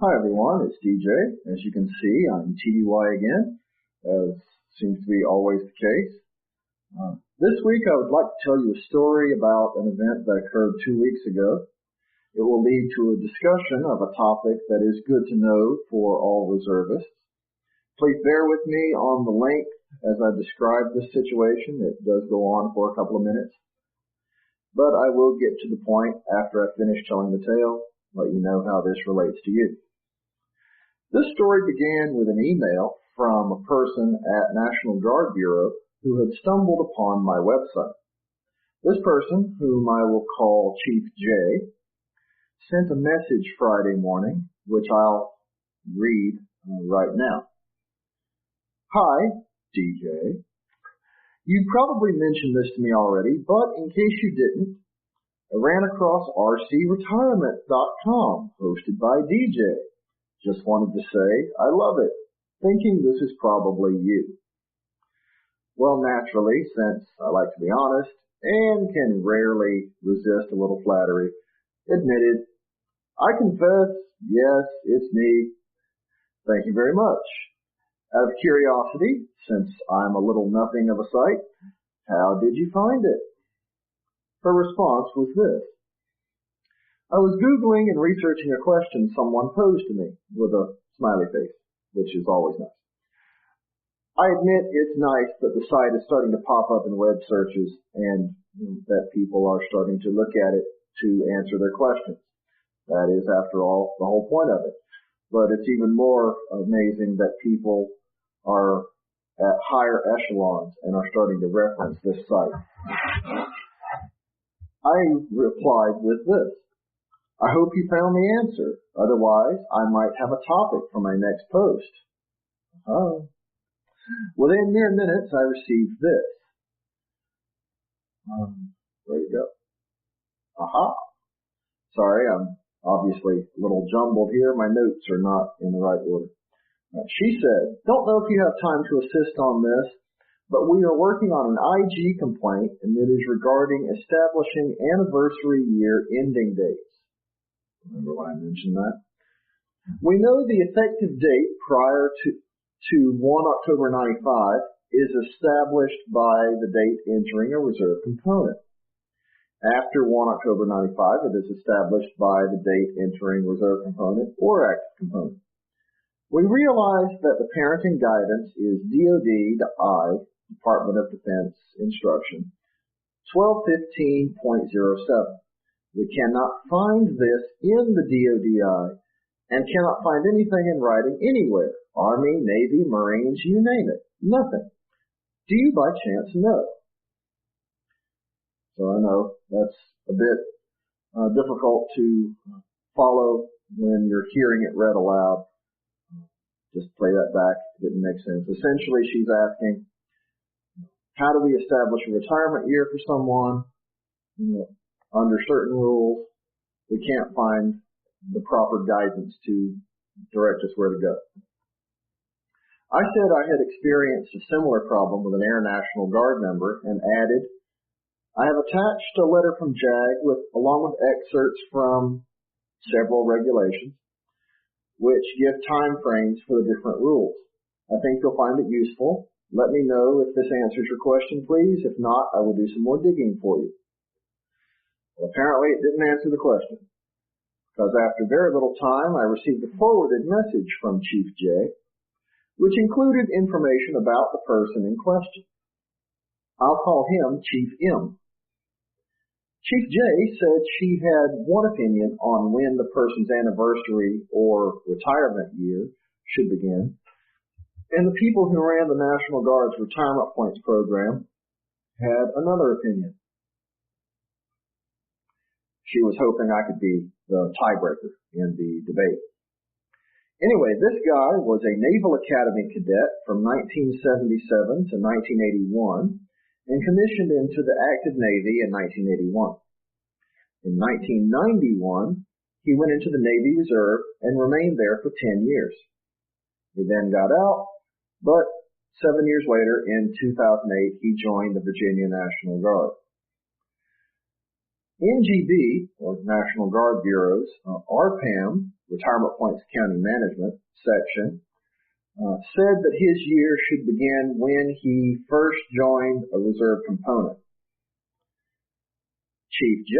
Hi everyone, it's DJ. As you can see, I'm TDY again, as seems to be always the case. This week I would like to tell you a story about an event that occurred 2 weeks ago. It will lead to a discussion of a topic that is good to know for all reservists. Please bear with me on the length as I describe this situation. It does go on for a couple of minutes, but I will get to the point after I finish telling the tale, let you know how this relates to you. This story began with an email from a person at National Guard Bureau who had stumbled upon my website. This person, whom I will call Chief J, sent a message Friday morning, which I'll read right now. Hi, DJ. You probably mentioned this to me already, but in case you didn't, I ran across rcretirement.com, hosted by DJ. Just wanted to say I love it, thinking this is probably you. Well, naturally, since I like to be honest and can rarely resist a little flattery, admitted, I confess, yes, it's me. Thank you very much. Out of curiosity, since I'm a little nothing of a sight, how did you find it? Her response was this. I was Googling and researching a question someone posed to me with a smiley face, which is always nice. I admit it's nice that the site is starting to pop up in web searches and that people are starting to look at it to answer their questions. That is, after all, the whole point of it. But it's even more amazing that people are at higher echelons and are starting to reference this site. I replied with this. I hope you found the answer. Otherwise, I might have a topic for my next post. Oh. Within mere minutes, I received this. Where you go? Aha. Sorry, I'm obviously a little jumbled here. My notes are not in the right order. She said, don't know if you have time to assist on this, but we are working on an IG complaint, and it is regarding establishing anniversary year ending dates. Remember when I mentioned that? We know the effective date prior to 1 October 95 is established by the date entering a reserve component. After 1 October 95, it is established by the date entering reserve component or active component. We realize that the parenting guidance is DoD-I, Department of Defense Instruction, 1215.07. We cannot find this in the DoD-I and cannot find anything in writing anywhere. Army, Navy, Marines, you name it. Nothing. Do you by chance know? So I know that's a bit difficult to follow when you're hearing it read aloud. Just play that back. It didn't make sense. Essentially, she's asking, how do we establish a retirement year for someone? Under certain rules, we can't find the proper guidance to direct us where to go. I said I had experienced a similar problem with an Air National Guard member and added, I have attached a letter from JAG along with excerpts from several regulations which give time frames for the different rules. I think you'll find it useful. Let me know if this answers your question, please. If not, I will do some more digging for you. Well, apparently it didn't answer the question, because after very little time, I received a forwarded message from Chief J, which included information about the person in question. I'll call him Chief M. Chief J said she had one opinion on when the person's anniversary or retirement year should begin, and the people who ran the National Guard's Retirement Points program had another opinion. She was hoping I could be the tiebreaker in the debate. Anyway, this guy was a Naval Academy cadet from 1977 to 1981 and commissioned into the active Navy in 1981. In 1991, he went into the Navy Reserve and remained there for 10 years. He then got out, but 7 years later, in 2008, he joined the Virginia National Guard. NGB, or National Guard Bureau's RPAM, Retirement Points Accounting Management section, said that his year should begin when he first joined a reserve component. Chief J,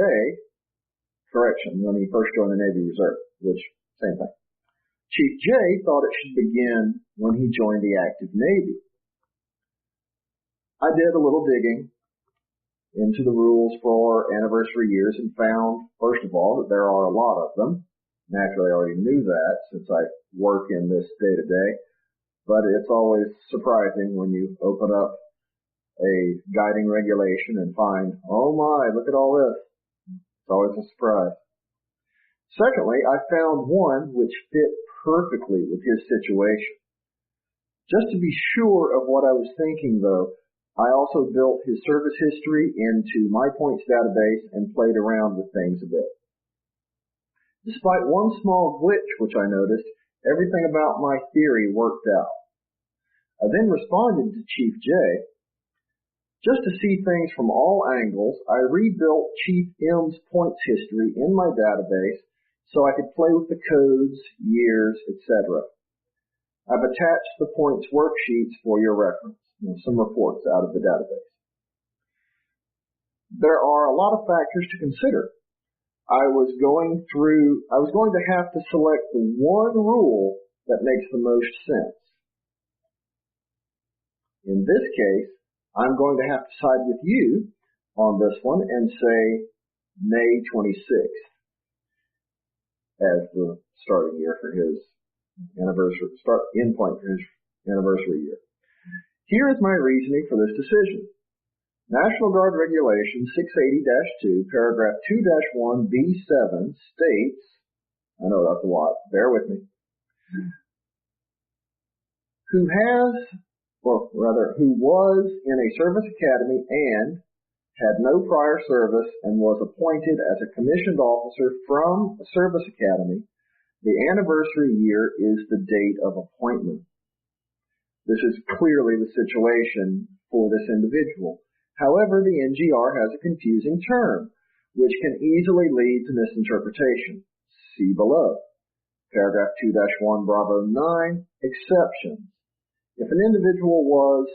when he first joined the Navy Reserve, which, same thing. Chief J thought it should begin when he joined the active Navy. I did a little digging into the rules for anniversary years and found, first of all, that there are a lot of them. Naturally, I already knew that since I work in this day to day, but it's always surprising when you open up a guiding regulation and find, oh my, look at all this. It's always a surprise. Secondly, I found one which fit perfectly with his situation. Just to be sure of what I was thinking, though, I also built his service history into my points database and played around with things a bit. Despite one small glitch which I noticed, everything about my theory worked out. I then responded to Chief J. Just to see things from all angles, I rebuilt Chief M's points history in my database so I could play with the codes, years, etc. I've attached the points worksheets for your reference, some reports out of the database. There are a lot of factors to consider. I was going to have to select the one rule that makes the most sense. In this case, I'm going to have to side with you on this one and say May 26th as the starting year for his end point for his anniversary year. Here is my reasoning for this decision. National Guard Regulation 680-2, paragraph 2-1B7 states, I know that's a lot, bear with me, who was in a service academy and had no prior service and was appointed as a commissioned officer from a service academy, the anniversary year is the date of appointment. This is clearly the situation for this individual. However, the NGR has a confusing term, which can easily lead to misinterpretation. See below. Paragraph 2-1, Bravo 9, exceptions. If an individual was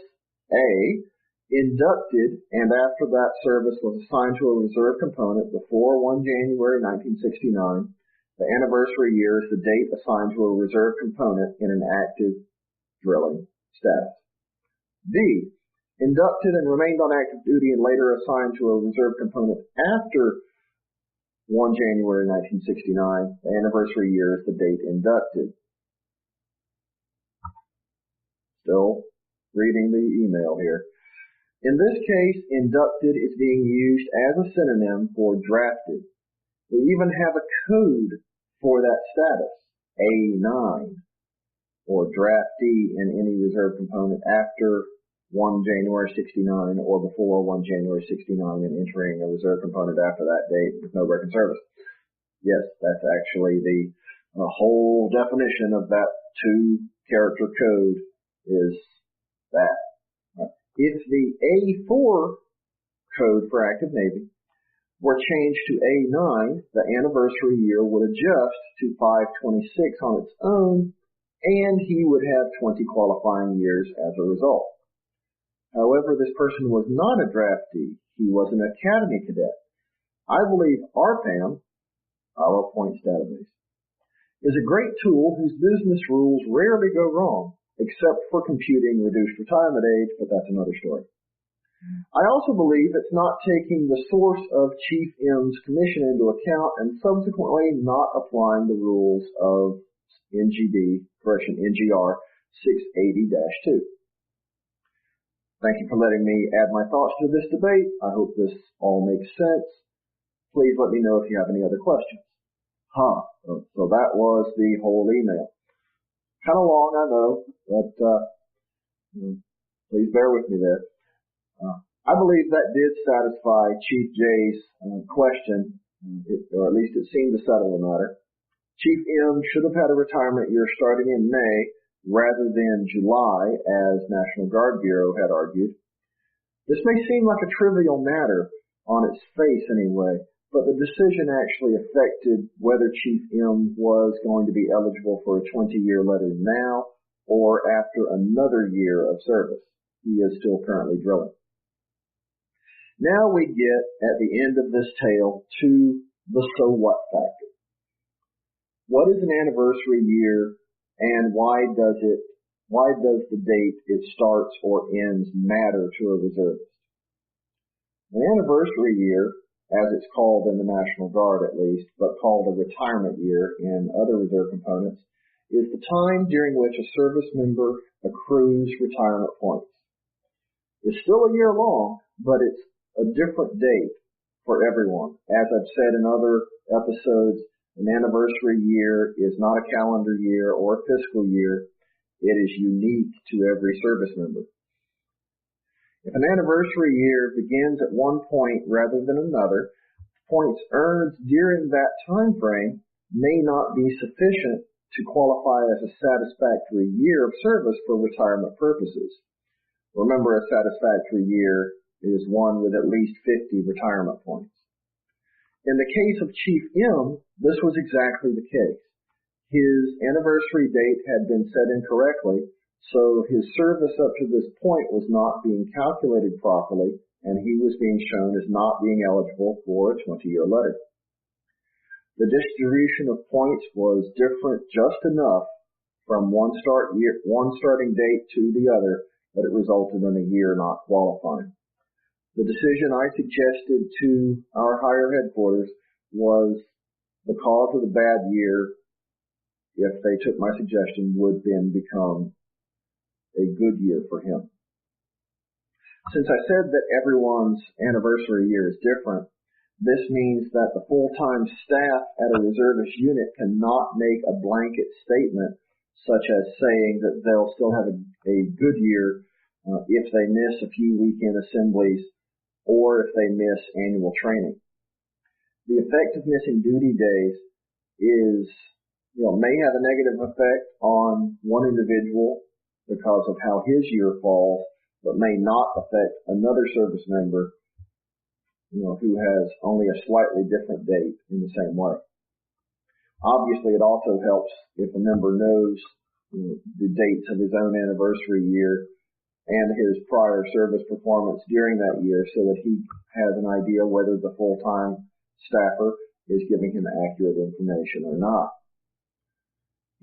A, inducted and after that service was assigned to a reserve component before 1 January 1969, the anniversary year is the date assigned to a reserve component in an active drilling status. B, inducted and remained on active duty and later assigned to a reserve component after 1 January 1969, the anniversary year is the date inducted. Still reading the email here. In this case, inducted is being used as a synonym for drafted. We even have a code for that status, A9, or draftee in any reserve component after 1 January 69 or before 1 January 69 and entering a reserve component after that date with no record service. Yes, that's actually the whole definition of that 2-character code is that. If the A4 code for active Navy were changed to A9, the anniversary year would adjust to 526 on its own, and he would have 20 qualifying years as a result. However, this person was not a draftee. He was an academy cadet. I believe RPAM, our points database, is a great tool whose business rules rarely go wrong, except for computing reduced retirement age, but that's another story. I also believe it's not taking the source of Chief M's commission into account and subsequently not applying the rules of NGR 680-2. Thank you for letting me add my thoughts to this debate. I hope this all makes sense. Please let me know if you have any other questions. So that was the whole email. Kind of long, I know, but please bear with me there. I believe that did satisfy Chief J's question, or at least it seemed to settle the matter. Chief M should have had a retirement year starting in May rather than July, as National Guard Bureau had argued. This may seem like a trivial matter on its face anyway, but the decision actually affected whether Chief M was going to be eligible for a 20-year letter now or after another year of service. He is still currently drilling. Now we get, at the end of this tale, to the so what factor. What is an anniversary year, and why does the date it starts or ends matter to a reservist? An anniversary year, as it's called in the National Guard at least, but called a retirement year in other reserve components, is the time during which a service member accrues retirement points. It's still a year long, but it's a different date for everyone. As I've said in other episodes, an anniversary year is not a calendar year or a fiscal year. It is unique to every service member. If an anniversary year begins at one point rather than another, points earned during that time frame may not be sufficient to qualify as a satisfactory year of service for retirement purposes. Remember, a satisfactory year is one with at least 50 retirement points. In the case of Chief M, this was exactly the case. His anniversary date had been set incorrectly, so his service up to this point was not being calculated properly, and he was being shown as not being eligible for a 20-year letter. The distribution of points was different just enough from one starting date to the other that it resulted in a year not qualifying. The decision I suggested to our higher headquarters was the cause of the bad year, if they took my suggestion, would then become a good year for him. Since I said that everyone's anniversary year is different, this means that the full-time staff at a reservist unit cannot make a blanket statement such as saying that they'll still have a good year if they miss a few weekend assemblies or if they miss annual training. The effect of missing duty days may have a negative effect on one individual because of how his year falls, but may not affect another service member, who has only a slightly different date in the same way. Obviously, it also helps if a member knows the dates of his own anniversary year and his prior service performance during that year so that he has an idea whether the full-time staffer is giving him accurate information or not.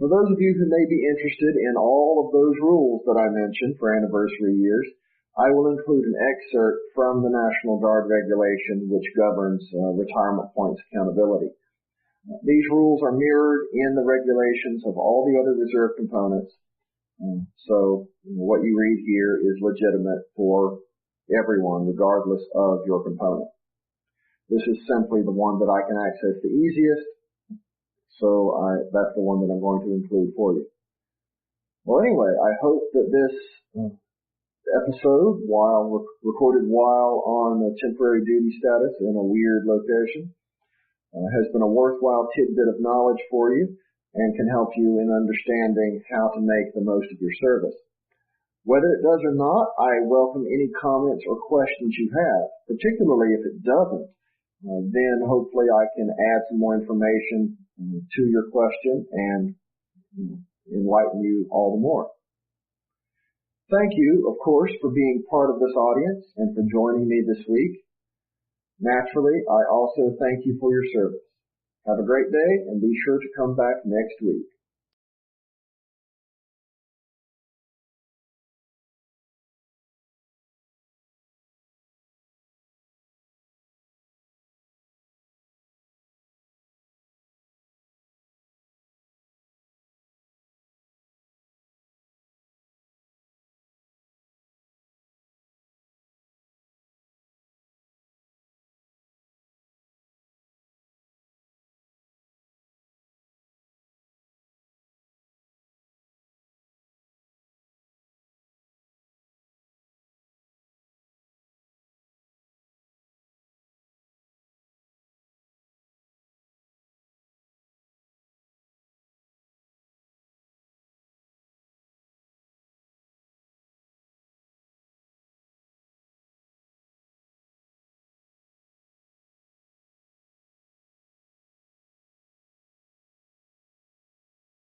For those of you who may be interested in all of those rules that I mentioned for anniversary years, I will include an excerpt from the National Guard regulation which governs retirement points accountability. These rules are mirrored in the regulations of all the other reserve components, so what you read here is legitimate for everyone regardless of your component. This is simply the one that I can access the easiest, so that's the one that I'm going to include for you. Well, anyway, I hope that this episode, recorded while on a temporary duty status in a weird location, has been a worthwhile tidbit of knowledge for you and can help you in understanding how to make the most of your service. Whether it does or not, I welcome any comments or questions you have, particularly if it doesn't. Then hopefully I can add some more information to your question and enlighten you all the more. Thank you, of course, for being part of this audience and for joining me this week. Naturally, I also thank you for your service. Have a great day and be sure to come back next week.